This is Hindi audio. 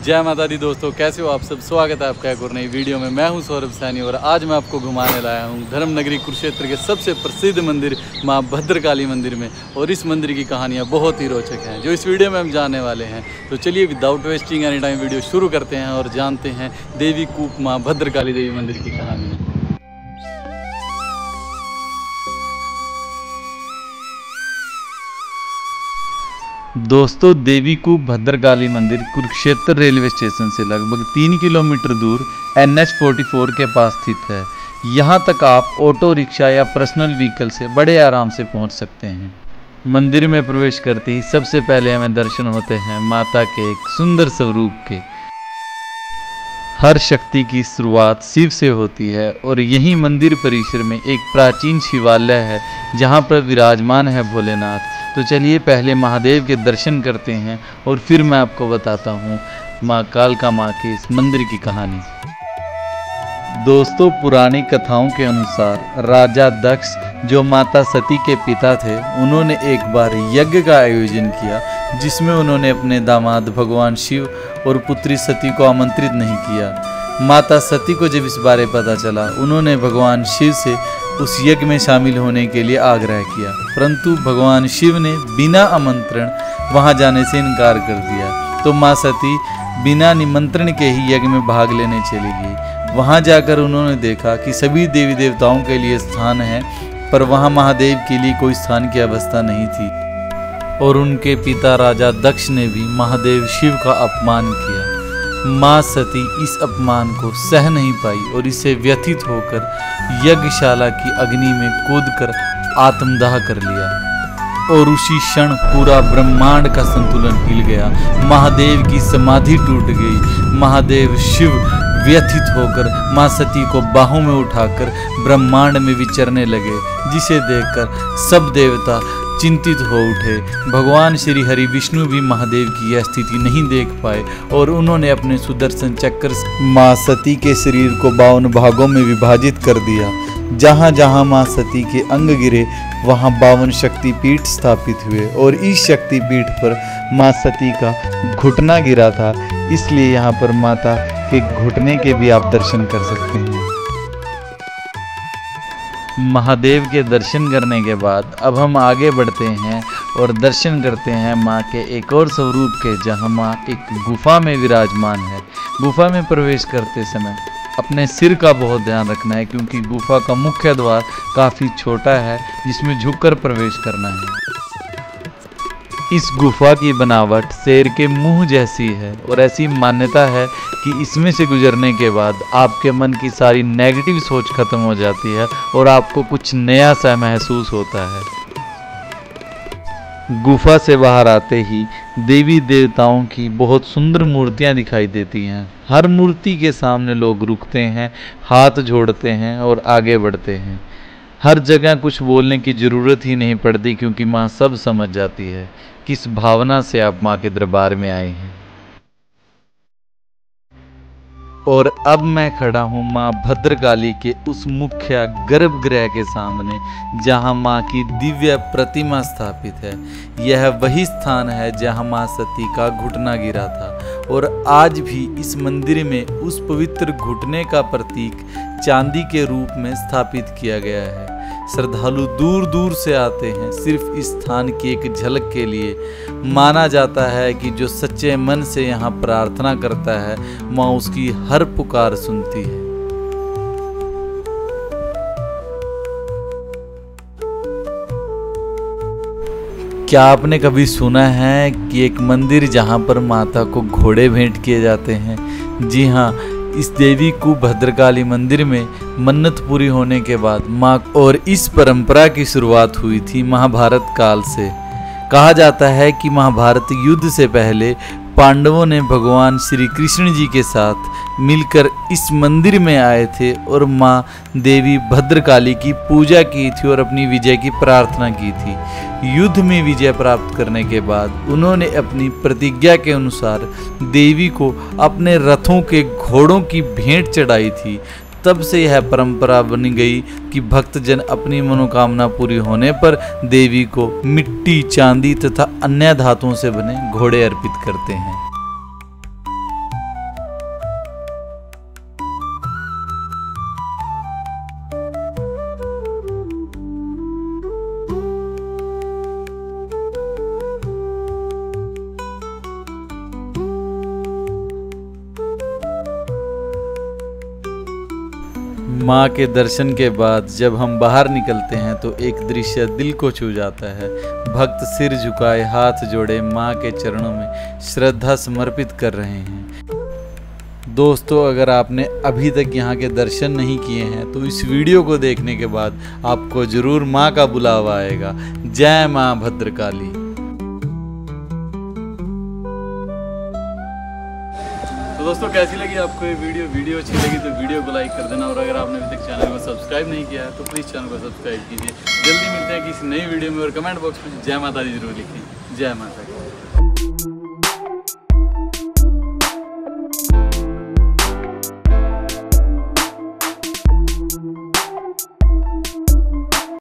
जय माता दी दोस्तों, कैसे हो आप सब। स्वागत है आपका एक और नई वीडियो में। मैं हूं सौरभ सैनी और आज मैं आपको घुमाने लाया हूं धर्म नगरी कुरुक्षेत्र के सबसे प्रसिद्ध मंदिर मां भद्रकाली मंदिर में। और इस मंदिर की कहानियां बहुत ही रोचक हैं जो इस वीडियो में हम जानने वाले हैं। तो चलिए without wasting any time video शुरू करते हैं और जानते हैं देवी कूप मां भद्रकाली देवी मंदिर की कहानी। दोस्तों, देवी कूप भद्रकाली मंदिर कुरुक्षेत्र रेलवे स्टेशन से लगभग 3 किलोमीटर दूर NH 44 के पास स्थित है। यहाँ तक आप ऑटो रिक्शा या पर्सनल व्हीकल से बड़े आराम से पहुँच सकते हैं। मंदिर में प्रवेश करते ही सबसे पहले हमें दर्शन होते हैं माता के एक सुंदर स्वरूप के। हर शक्ति की शुरुआत शिव से होती है और यही मंदिर परिसर में एक प्राचीन शिवालय है जहाँ पर विराजमान है भोलेनाथ। तो चलिए पहले महादेव के दर्शन करते हैं और फिर मैं आपको बताता हूँ माँ कालका माँ के इस मंदिर की कहानी। दोस्तों, पुरानी कथाओं के अनुसार राजा दक्ष जो माता सती के पिता थे, उन्होंने एक बार यज्ञ का आयोजन किया जिसमें उन्होंने अपने दामाद भगवान शिव और पुत्री सती को आमंत्रित नहीं किया। माता सती को जब इस बारे पता चला, उन्होंने भगवान शिव से उस यज्ञ में शामिल होने के लिए आग्रह किया, परंतु भगवान शिव ने बिना आमंत्रण वहां जाने से इनकार कर दिया। तो मां सती बिना निमंत्रण के ही यज्ञ में भाग लेने चली गई। वहां जाकर उन्होंने देखा कि सभी देवी देवताओं के लिए स्थान है, पर वहां महादेव के लिए कोई स्थान की अवस्था नहीं थी। और उनके पिता राजा दक्ष ने भी महादेव शिव का अपमान किया। माँ सती इस अपमान को सह नहीं पाई और इसे व्यथित होकर यज्ञशाला की अग्नि में कूदकर आत्मदाह कर लिया। और उसी क्षण पूरा ब्रह्मांड का संतुलन हिल गया। महादेव की समाधि टूट गई। महादेव शिव व्यथित होकर माँ सती को बाहों में उठाकर ब्रह्मांड में विचरने लगे, जिसे देखकर सब देवता चिंतित हो उठे। भगवान श्री हरि विष्णु भी महादेव की यह स्थिति नहीं देख पाए और उन्होंने अपने सुदर्शन चक्र से माँ सती के शरीर को 52 भागों में विभाजित कर दिया। जहाँ जहाँ माँ सती के अंग गिरे वहाँ 52 शक्तिपीठ स्थापित हुए और इस शक्तिपीठ पर माँ सती का घुटना गिरा था, इसलिए यहाँ पर माता के घुटने के भी आप दर्शन कर सकते हैं। महादेव के दर्शन करने के बाद अब हम आगे बढ़ते हैं और दर्शन करते हैं माँ के एक और स्वरूप के, जहाँ माँ एक गुफा में विराजमान है। गुफा में प्रवेश करते समय अपने सिर का बहुत ध्यान रखना है, क्योंकि गुफा का मुख्य द्वार काफ़ी छोटा है जिसमें झुककर प्रवेश करना है। इस गुफा की बनावट शेर के मुंह जैसी है और ऐसी मान्यता है कि इसमें से गुजरने के बाद आपके मन की सारी नेगेटिव सोच खत्म हो जाती है और आपको कुछ नया सा महसूस होता है। गुफा से बाहर आते ही देवी देवताओं की बहुत सुंदर मूर्तियां दिखाई देती हैं। हर मूर्ति के सामने लोग रुकते हैं, हाथ जोड़ते हैं और आगे बढ़ते हैं। हर जगह कुछ बोलने की ज़रूरत ही नहीं पड़ती, क्योंकि माँ सब समझ जाती है किस भावना से आप माँ के दरबार में आए हैं। और अब मैं खड़ा हूँ माँ भद्रकाली के उस मुख्य गर्भगृह के सामने, जहाँ माँ की दिव्य प्रतिमा स्थापित है। यह वही स्थान है जहाँ माँ सती का घुटना गिरा था और आज भी इस मंदिर में उस पवित्र घुटने का प्रतीक चांदी के रूप में स्थापित किया गया है। श्रद्धालु दूर दूर से आते हैं सिर्फ इस स्थान की एक झलक के लिए। माना जाता है कि जो सच्चे मन से यहाँ प्रार्थना करता है, माँ उसकी हर पुकार सुनती है। क्या आपने कभी सुना है कि एक मंदिर जहाँ पर माता को घोड़े भेंट किए जाते हैं? जी हाँ, इस देवी कूप भद्रकाली मंदिर में मन्नत पूरी होने के बाद माँ और इस परंपरा की शुरुआत हुई थी महाभारत काल से। कहा जाता है कि महाभारत युद्ध से पहले पांडवों ने भगवान श्री कृष्ण जी के साथ मिलकर इस मंदिर में आए थे और माँ देवी भद्रकाली की पूजा की थी और अपनी विजय की प्रार्थना की थी। युद्ध में विजय प्राप्त करने के बाद उन्होंने अपनी प्रतिज्ञा के अनुसार देवी को अपने रथों के घोड़ों की भेंट चढ़ाई थी। तब से यह परंपरा बन गई कि भक्तजन अपनी मनोकामना पूरी होने पर देवी को मिट्टी, चांदी तथा अन्य धातुओं से बने घोड़े अर्पित करते हैं। माँ के दर्शन के बाद जब हम बाहर निकलते हैं तो एक दृश्य दिल को छू जाता है। भक्त सिर झुकाए हाथ जोड़े माँ के चरणों में श्रद्धा समर्पित कर रहे हैं। दोस्तों, अगर आपने अभी तक यहाँ के दर्शन नहीं किए हैं तो इस वीडियो को देखने के बाद आपको ज़रूर माँ का बुलावा आएगा। जय माँ भद्रकाली। तो दोस्तों, कैसी लगी आपको ये वीडियो अच्छी लगी तो वीडियो को लाइक कर देना, और अगर आपने अभी तक चैनल को सब्सक्राइब नहीं किया है तो प्लीज़ चैनल को सब्सक्राइब कीजिए। जल्दी मिलते हैं किसी नई वीडियो में, और कमेंट बॉक्स में जय माता दी जरूर लिखिए। जय माता दी।